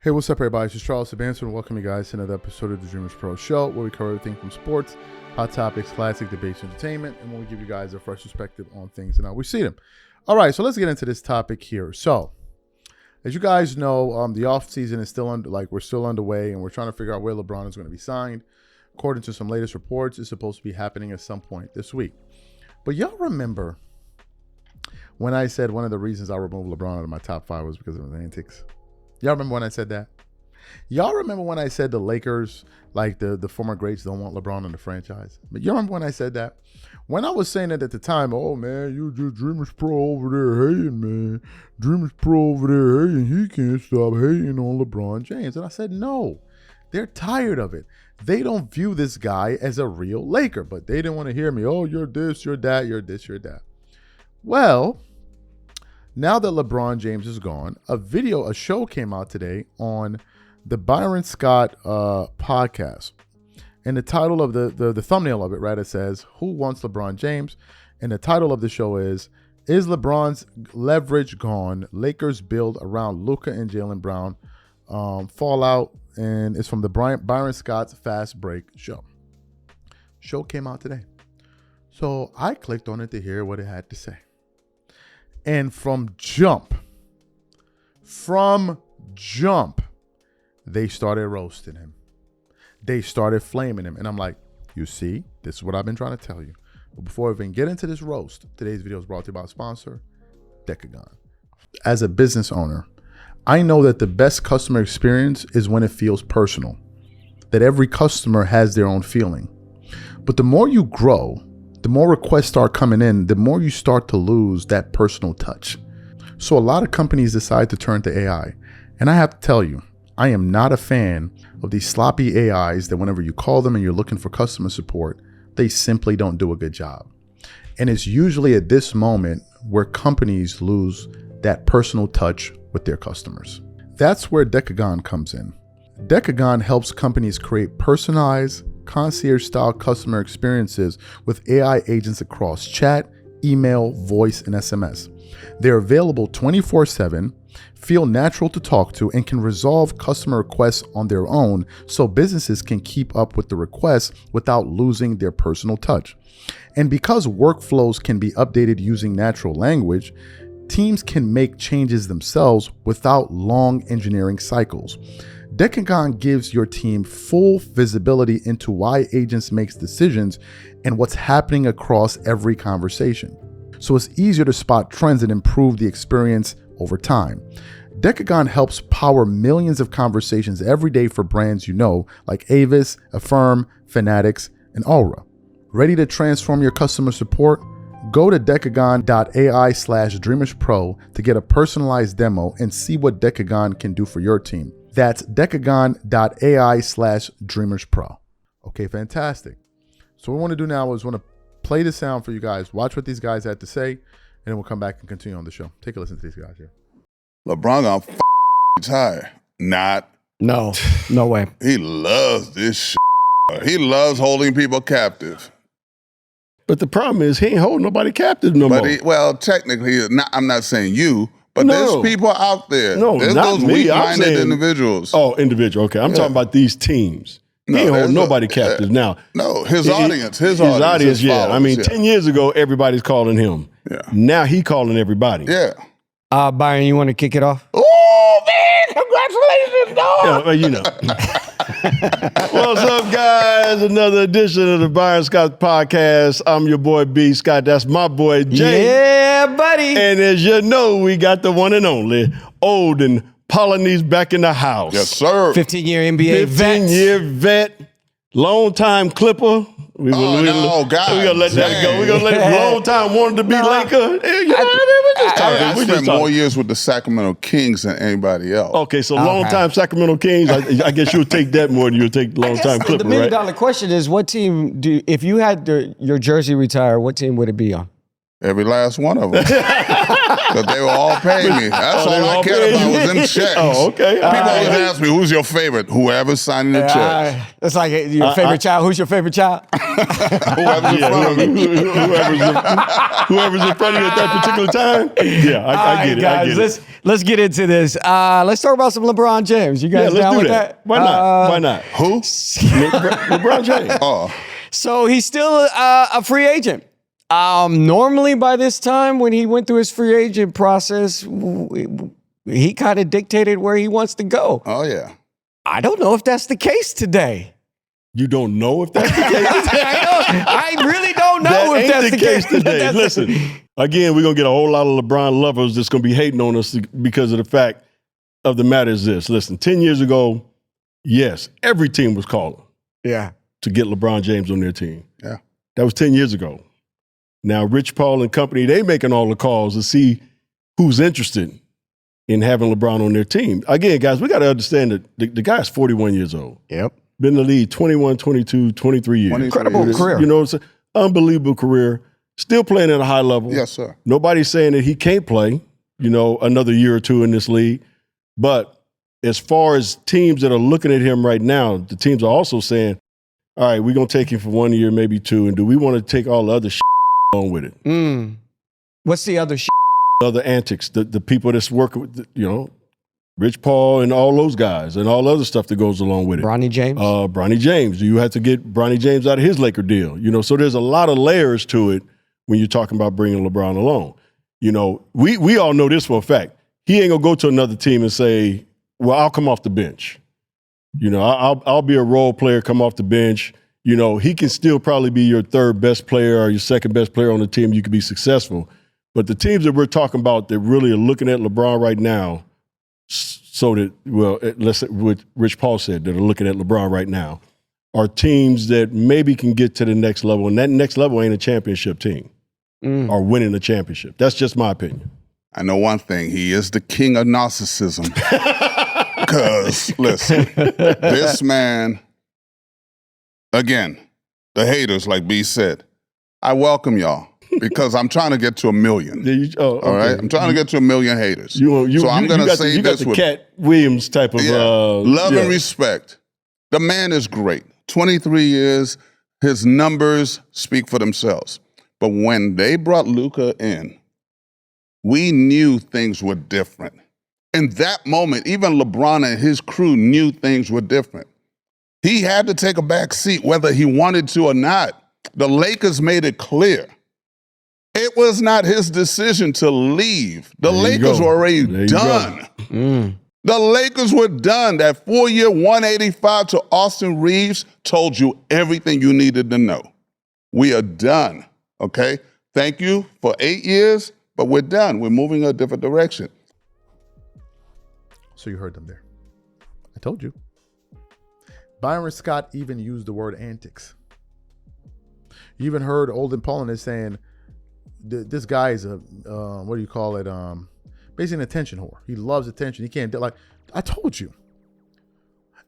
Hey, what's up, everybody? This is Charles Sebastian, and welcome you guys to another episode of the Dreamers Pro Show, where we cover everything from sports, hot topics, classic debates, entertainment, and when we give you guys a fresh perspective on things and how we see them. All right, so let's get into this topic here. So, as you guys know, the off season is still we're still underway, and we're trying to figure out where LeBron is going to be signed. According to some latest reports, it's supposed to be happening at some point this week. But y'all remember when I said one of the reasons I removed LeBron out of my top 5 was because of his antics? Y'all remember when I said that? Y'all remember when I said the Lakers, like the former greats, don't want LeBron in the franchise? But y'all remember when I said that? When I was saying it at the time, oh man, you just Dreamers Pro over there hating, man. Dreamers Pro over there hating. He can't stop hating on LeBron James. And I said, no, they're tired of it. They don't view this guy as a real Laker, but they didn't want to hear me. Oh, you're this, you're that, you're this, you're that. Well, now that LeBron James is gone, a show came out today on the Byron Scott podcast. And the title of the thumbnail of it, right, it says, "Who wants LeBron James?" And the title of the show is LeBron's leverage gone? Lakers build around Luka and Jaylen Brown. Fallout. And it's from the Byron Scott's Fast Break show. Show came out today. So I clicked on it to hear what it had to say. And from jump, they started roasting him. They started flaming him. And I'm like, you see, this is what I've been trying to tell you. But before I even get into this roast, today's video is brought to you by our sponsor, Decagon. As a business owner, I know that the best customer experience is when it feels personal, that every customer has their own feeling. But the more you grow, the more requests start coming in, the more you start to lose that personal touch. So a lot of companies decide to turn to AI. And I have to tell you, I am not a fan of these sloppy AIs that whenever you call them and you're looking for customer support, they simply don't do a good job. And it's usually at this moment where companies lose that personal touch with their customers. That's where Decagon comes in. Decagon helps companies create personalized, concierge-style customer experiences with AI agents across chat, email, voice, and SMS. They're available 24/7, feel natural to talk to, and can resolve customer requests on their own so businesses can keep up with the requests without losing their personal touch. And because workflows can be updated using natural language, teams can make changes themselves without long engineering cycles. Decagon gives your team full visibility into why agents make decisions and what's happening across every conversation. So it's easier to spot trends and improve the experience over time. Decagon helps power millions of conversations every day for brands you know, like Avis, Affirm, Fanatics, and Aura. Ready to transform your customer support? Go to decagon.ai/DreamersPro to get a personalized demo and see what Decagon can do for your team. That's decagon.ai/DreamersPro. Okay, fantastic. So what we want to do now is want to play the sound for you guys, watch what these guys had to say, and then we'll come back and continue on the show. Take a listen to these guys here. LeBron gonna retire. Not. No way. He loves this shit. He loves holding people captive. But the problem is he ain't holding nobody captive no more. Well, technically, I'm not saying you, but there's people out there. No, there's not those me. weak-minded individuals. Oh, individual. Okay, I'm talking about these teams. He ain't holding nobody captive now. No, his audience. His audience, yeah. Followers, I mean, 10 years ago, everybody's calling him. Yeah. Now he calling everybody. Yeah. Byron, you want to kick it off? Oh, man, congratulations, dog. Yeah, well, you know. What's up, guys? Another edition of the Byron Scott podcast. I'm your boy B. Scott. That's my boy Jay. Yeah, buddy. And as you know, we got the one and only Olden Polonese back in the house. Yes, sir. 15-year NBA vet. 15-year vet, long-time Clipper. We're gonna let that go. We're gonna let him long time wanted to be Laker. I spent more years with the Sacramento Kings than anybody else. Okay, so long-time Sacramento Kings. I guess you'll take that more than you'll take long-time Clipper, The million-dollar question is, what team if you had your jersey retire, what team would it be on? Every last one of them. Because they were all paying me. That's they all were I all cared paying about you? was them checks. Oh, okay. People always ask me, who's your favorite? Whoever's signing the check. It's like your favorite child. Who's your favorite child? Whoever's in front of me. Whoever's in front of you at that particular time. Yeah, I get it. Guys, I get it. let's get into this. Let's talk about some LeBron James. You guys Yeah, down let's do with that. that? Why not? Why not? Who? LeBron James. Oh, So he's still a free agent. Normally by this time when he went through his free agent process, he kind of dictated where he wants to go. oh yeah. I don't know if that's the case today. You don't know if that's the case. I really don't know That if ain't that's the case today. That's- Listen, again, we're going to get a whole lot of LeBron lovers that's going to be hating on us because of the fact of the matter is this. Listen, 10 years ago, yes, every team was calling Yeah. to get LeBron James on their team. Yeah. That was 10 years ago. Now, Rich Paul and company, they making all the calls to see who's interested in having LeBron on their team. Again, guys, we got to understand that the guy's 41 years old. Yep. Been in the league 21, 22, 23 years. 23 Incredible years. career. You know, it's an unbelievable career. Still playing at a high level. Yes, sir. Nobody's saying that he can't play, another year or two in this league. But as far as teams that are looking at him right now, the teams are also saying, all right, we're going to take him for 1 year, maybe two. And do we want to take all the other along with it? What's the other Other antics, the people that's working with, Rich Paul and all those guys and all other stuff that goes along with it. Bronny James? Bronny James. Do you have to get Bronny James out of his Laker deal? So there's a lot of layers to it when you're talking about bringing LeBron along. We all know this for a fact. He ain't gonna go to another team and say, well, I'll come off the bench. I'll be a role player, come off the bench. He can still probably be your third best player or your second best player on the team. You could be successful. But the teams that we're talking about that really are looking at LeBron right now, so that, let's say what Rich Paul said, that are looking at LeBron right now, are teams that maybe can get to the next level. And that next level ain't a championship team or winning a championship. That's just my opinion. I know one thing. He is the king of narcissism. Because, listen, this man, again, the haters, like B said, I welcome y'all because I'm trying to get to 1 million. All right? I'm trying to get to 1 million haters. So I'm going to say this with Cat Williams type of love and respect. The man is great. 23 years, his numbers speak for themselves. But when they brought Luka in, we knew things were different. In that moment, even LeBron and his crew knew things were different. He had to take a back seat whether he wanted to or not. The Lakers made it clear. It was not his decision to leave. The Lakers were already done. The Lakers were done. That 4-year, 185 to Austin Reeves told you everything you needed to know. We are done, okay? Thank you for 8 years, but we're done. We're moving a different direction. So you heard them there. I told you. Byron Scott even used the word antics. You even heard Olden Paulin is saying, this guy is a, what do you call it? Basically an attention whore. He loves attention. He can't, like, I told you.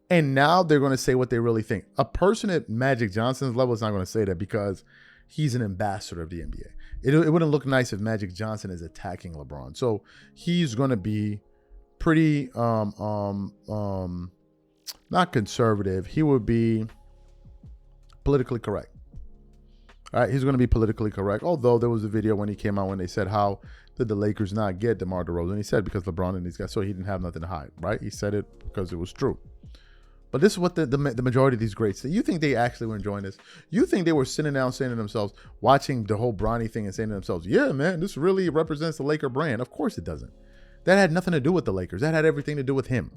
And now they're going to say what they really think. A person at Magic Johnson's level is not going to say that because he's an ambassador of the NBA. It wouldn't look nice if Magic Johnson is attacking LeBron. So he's going to be pretty, not conservative. He would be politically correct. All right, he's going to be politically correct. Although there was a video when he came out when they said, how did the Lakers not get DeMar DeRozan? He said because LeBron and these guys, so he didn't have nothing to hide, right? He said it because it was true. But this is what the majority of these greats say. You think they actually were enjoying this? You think they were sitting down saying to themselves, watching the whole Bronny thing and saying to themselves, yeah, man, this really represents the Laker brand. Of course it doesn't. That had nothing to do with the Lakers. That had everything to do with him.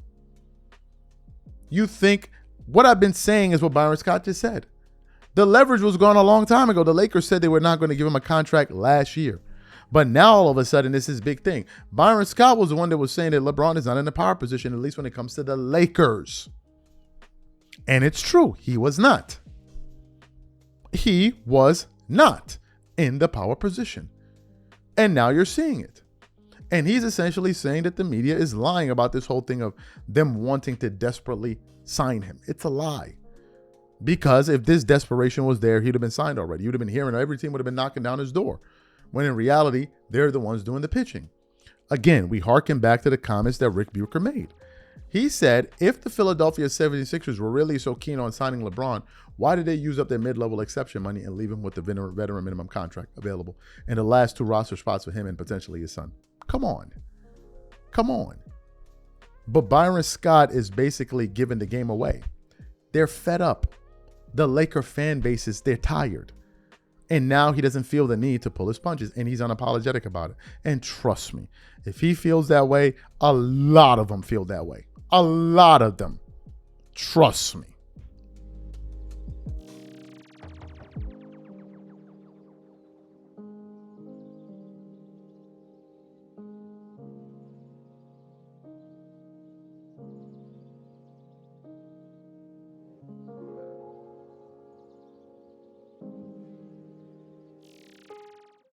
You think what I've been saying is what Byron Scott just said. The leverage was gone a long time ago. The Lakers said they were not going to give him a contract last year. But now all of a sudden, this is big thing. Byron Scott was the one that was saying that LeBron is not in a power position, at least when it comes to the Lakers. And it's true. He was not. He was not in the power position. And now you're seeing it. And he's essentially saying that the media is lying about this whole thing of them wanting to desperately sign him. It's a lie. Because if this desperation was there, he'd have been signed already. You'd have been hearing every team would have been knocking down his door. when in reality, they're the ones doing the pitching. Again, we harken back to the comments that Rick Bucher made. He said, if the Philadelphia 76ers were really so keen on signing LeBron, why did they use up their mid-level exception money and leave him with the veteran minimum contract available and the last 2 roster spots for him and potentially his son? Come on. Come on. But Byron Scott is basically giving the game away. They're fed up. The Laker fan bases, they're tired. And now he doesn't feel the need to pull his punches, and he's unapologetic about it. And trust me, if he feels that way, a lot of them feel that way. A lot of them. Trust me.